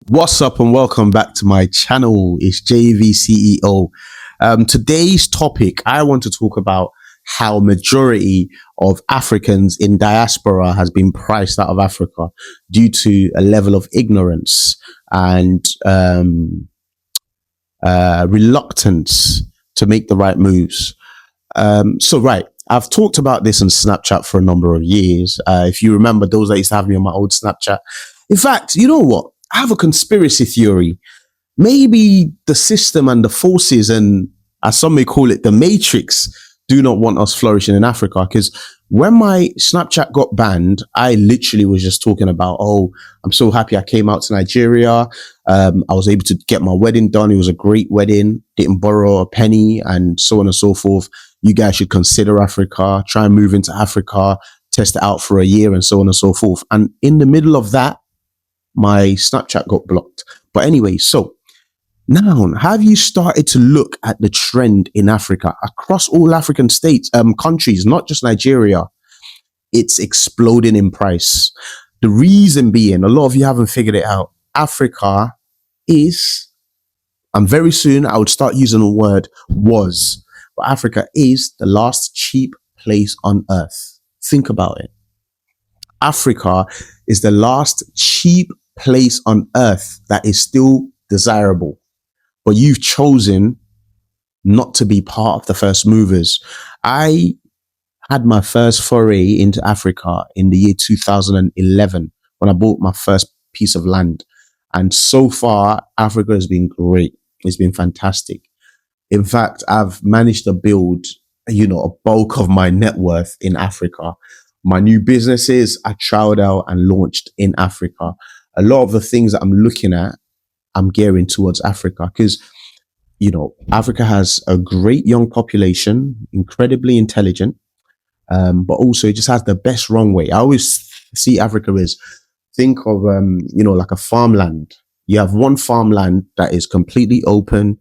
What's up and welcome back to my channel. It's JVCEO. Today's topic, I want to talk about how majority of Africans in diaspora has been priced out of Africa due to a level of ignorance and reluctance to make the right moves. Right, I've talked about this on Snapchat for a number of years. If you remember those that used to have me on my old Snapchat. In fact, you know what? I have a conspiracy theory. Maybe the system and the forces, and as some may call it, the matrix, do not want us flourishing in Africa. Because when my Snapchat got banned, I literally was just talking about, oh, I'm so happy I came out to Nigeria. I was able to get my wedding done. It was a great wedding. Didn't borrow a penny and so on and so forth. You guys should consider Africa, try and move into Africa, test it out for a year and so on and so forth. And in the middle of that, my Snapchat got blocked. But anyway, so now have you started to look at the trend in Africa across all African states, countries, not just Nigeria? It's exploding in price. The reason being, a lot of you haven't figured it out. Africa is, and very soon I would start using the word was, but Africa is the last cheap place on earth. Think about it. Africa is the last cheap place on earth that is still desirable, but you've chosen not to be part of the first movers. I had my first foray into Africa in the year 2011 when I bought my first piece of land. And so far, Africa has been great. It's been fantastic. In fact, I've managed to build, a bulk of my net worth in Africa. My new businesses I trialed out and launched in Africa. A lot of the things that I'm looking at, I'm gearing towards Africa because, Africa has a great young population, incredibly intelligent, but also it just has the best runway. I always see Africa as, think of, like a farmland. You have one farmland that is completely open,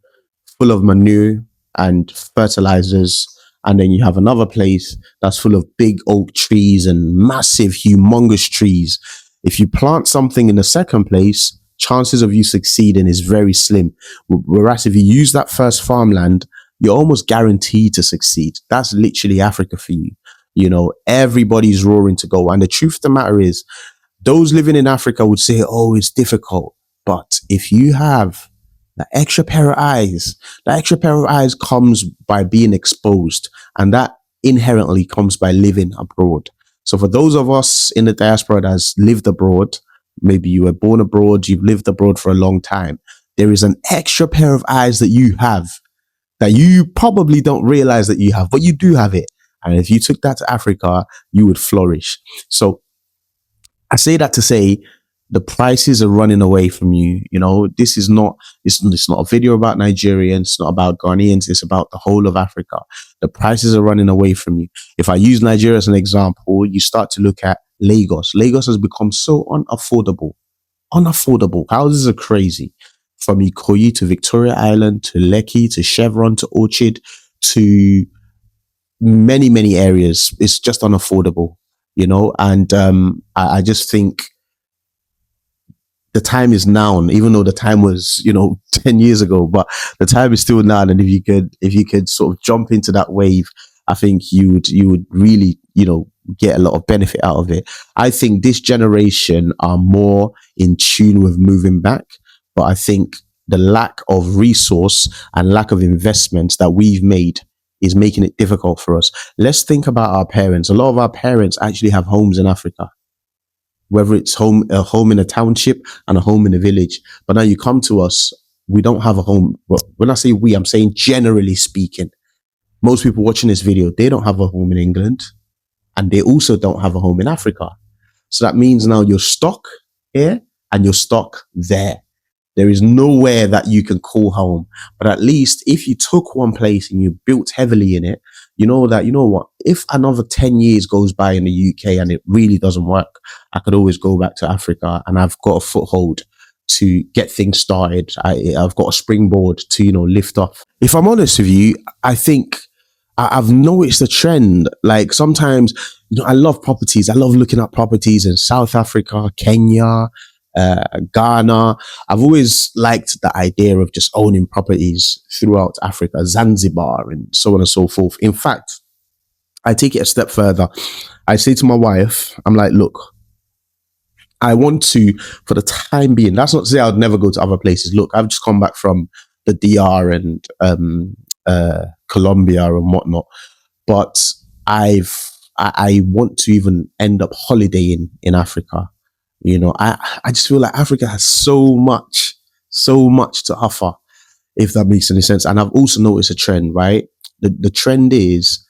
full of manure and fertilizers. And then you have another place that's full of big oak trees and massive, humongous trees. If you plant something in the second place, chances of you succeeding is very slim. Whereas if you use that first farmland, you're almost guaranteed to succeed. That's literally Africa for you. Everybody's roaring to go. And the truth of the matter is, those living in Africa would say, oh, it's difficult. But if you have that extra pair of eyes, that extra pair of eyes comes by being exposed. And that inherently comes by living abroad. So for those of us in the diaspora that has lived abroad, maybe you were born abroad, you've lived abroad for a long time, there is an extra pair of eyes that you have that you probably don't realize that you have, but you do have it. And if you took that to Africa, you would flourish. So I say that to say the prices are running away from you. This is not, it's not a video about Nigerians. It's not about Ghanaians. It's about the whole of Africa. The prices are running away from you. If I use Nigeria as an example, you start to look at Lagos. Lagos has become so unaffordable. Houses are crazy. From Ikoyi to Victoria Island to Lekki to Chevron to Orchard to many, many areas. It's just unaffordable, and I just think the time is now, even though the time was, 10 years ago, but the time is still now. And if you could sort of jump into that wave, I think you would really, get a lot of benefit out of it. I think this generation are more in tune with moving back, but I think the lack of resource and lack of investments that we've made is making it difficult for us. Let's think about our parents. A lot of our parents actually have homes in Africa, whether it's a home in a township and a home in a village. But now you come to us, we don't have a home. Well, when I say we, I'm saying generally speaking. Most people watching this video, they don't have a home in England and they also don't have a home in Africa. So that means now you're stuck here and you're stuck there. There is nowhere that you can call home. But at least if you took one place and you built heavily in it, you know what, if another 10 years goes by in the UK and it really doesn't work, I could always go back to Africa and I've got a foothold to get things started. I've got a springboard to, lift off. If I'm honest with you, I think I've noticed a trend. Like sometimes, I love properties. I love looking at properties in South Africa, Kenya, Ghana. I've always liked the idea of just owning properties throughout Africa, Zanzibar, and so on and so forth. In fact, I take it a step further. I say to my wife, I'm like, look, I want to, for the time being, that's not to say I'd never go to other places. Look, I've just come back from the DR and Colombia and whatnot, but I want to even end up holidaying in Africa. I just feel like Africa has so much to offer, if that makes any sense. And I've also noticed a trend, right? The trend is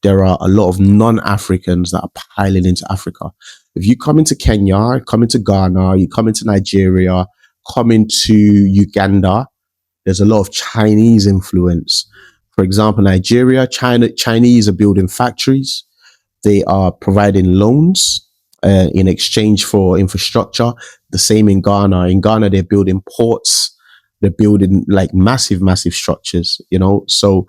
there are a lot of non-Africans that are piling into Africa. If you come into Kenya, come into Ghana, you come into Nigeria, come into Uganda, there's a lot of Chinese influence. For example, Nigeria, Chinese are building factories. They are providing loans in exchange for infrastructure. The same in Ghana. In Ghana, they're building ports. They're building like massive structures, So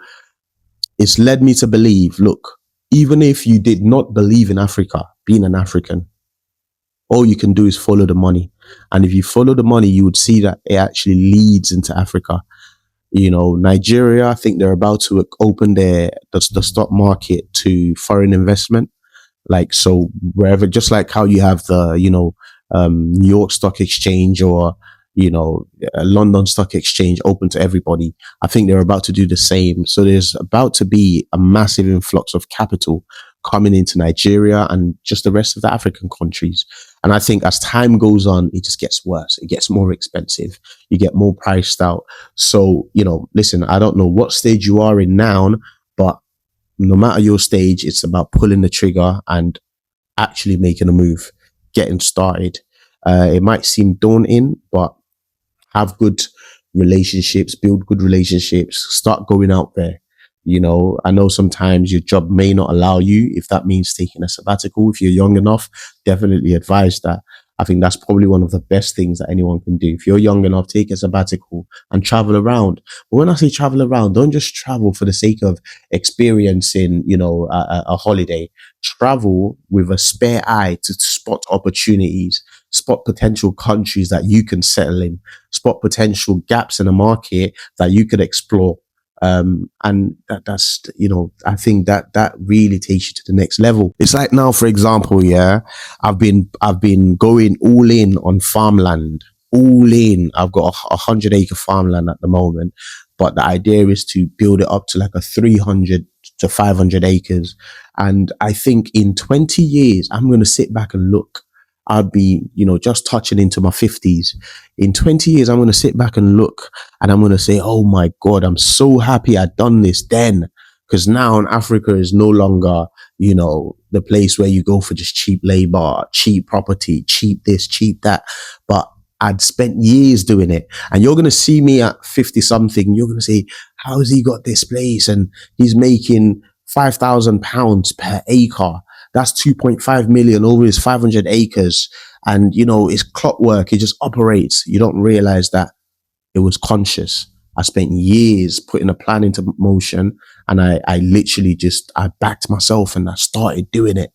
it's led me to believe, look, even if you did not believe in Africa, being an African, all you can do is follow the money. And if you follow the money, you would see that it actually leads into Africa. Nigeria, I think they're about to open the stock market to foreign investment. Like, so wherever, just like how you have the, New York Stock Exchange or, London Stock Exchange open to everybody. I think they're about to do the same. So there's about to be a massive influx of capital coming into Nigeria and just the rest of the African countries. And I think as time goes on, it just gets worse. It gets more expensive. You get more priced out. So, listen, I don't know what stage you are in now, but no matter your stage, it's about pulling the trigger and actually making a move, getting started. It might seem daunting, but have good relationships, build good relationships, start going out there. I know sometimes your job may not allow you, if that means taking a sabbatical. If you're young enough, definitely advise that. I think that's probably one of the best things that anyone can do. If you're young enough, take a sabbatical and travel around. But when I say travel around, don't just travel for the sake of experiencing, a holiday. Travel with a spare eye to spot opportunities, spot potential countries that you can settle in, spot potential gaps in the market that you could explore. And that's, I think that really takes you to the next level. It's like now, for example, yeah, I've been going all in on farmland, all in. I've got a 100-acre farmland at the moment, but the idea is to build it up to like a 300 to 500 acres. And I think in 20 years, I'm going to sit back and look. I'd be, just touching into my 50s. In 20 years, I'm going to sit back and look and I'm going to say, oh my God, I'm so happy I'd done this then. Because now Africa is no longer, the place where you go for just cheap labor, cheap property, cheap this, cheap that. But I'd spent years doing it. And you're going to see me at 50 something. You're going to say, how has he got this place? And he's making £5,000 per acre. That's 2.5 million over his 500 acres. And, it's clockwork. It just operates. You don't realize that it was conscious. I spent years putting a plan into motion and I literally I backed myself and I started doing it,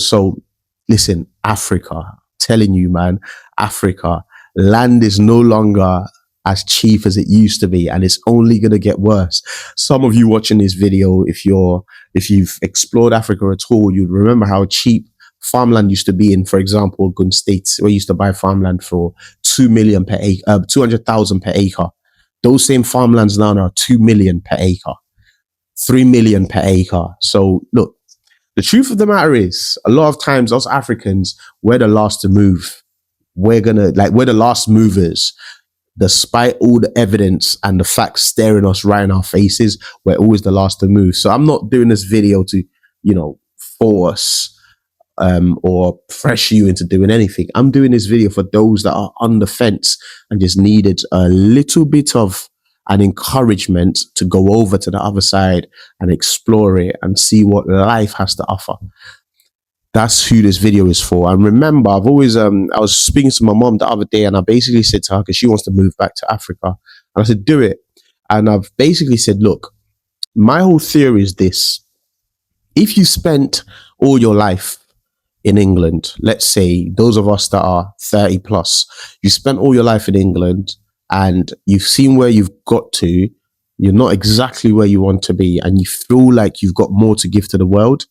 So listen, Africa, telling you, man, Africa, land is no longer as cheap as it used to be, and it's only going to get worse. Some of you watching this video, if you've explored Africa at all, you'd remember how cheap farmland used to be in, for example, Gun State, where you used to buy farmland for 2 million per acre, 200,000 per acre. Those same farmlands now are 2 million per acre, 3 million per acre. So look, the truth of the matter is, a lot of times us Africans, we're the last to move. We're the last movers. Despite all the evidence and the facts staring us right in our faces, we're always the last to move. So I'm not doing this video to, force or pressure you into doing anything. I'm doing this video for those that are on the fence and just needed a little bit of an encouragement to go over to the other side and explore it and see what life has to offer. That's who this video is for. And remember, I've always, I was speaking to my mom the other day and I basically said to her, because she wants to move back to Africa. And I said, do it. And I've basically said, look, my whole theory is this. If you spent all your life in England, let's say those of us that are 30 plus, you spent all your life in England and you've seen where you've got to, you're not exactly where you want to be, and you feel like you've got more to give to the world,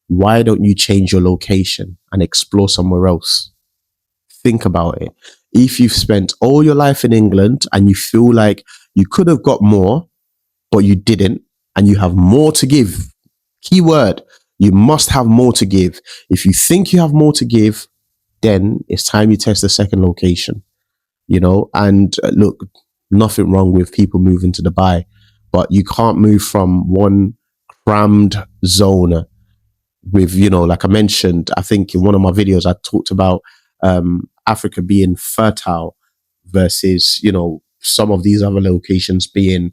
why don't you change your location and explore somewhere else? Think about it. If you've spent all your life in England and you feel like you could have got more, but you didn't, and you have more to give, keyword, you must have more to give. If you think you have more to give, then it's time you test the second location, and look, nothing wrong with people moving to Dubai, but you can't move from one crammed zone with, like I mentioned, I think in one of my videos, I talked about Africa being fertile versus, some of these other locations being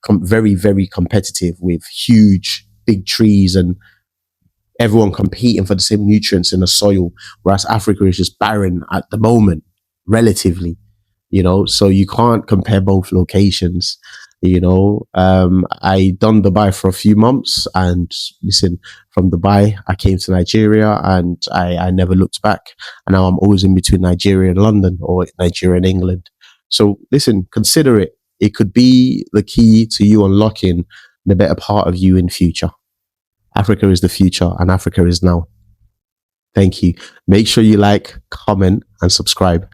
very, very competitive with huge, big trees and everyone competing for the same nutrients in the soil, whereas Africa is just barren at the moment, relatively, so you can't compare both locations. I done Dubai for a few months, and listen, from Dubai I came to Nigeria, and I never looked back, and now I'm always in between Nigeria and London, or Nigeria and England. So listen, consider it. It could be the key to you unlocking the better part of you in future. Africa is the future, and Africa is now. Thank you. Make sure you like, comment, and subscribe.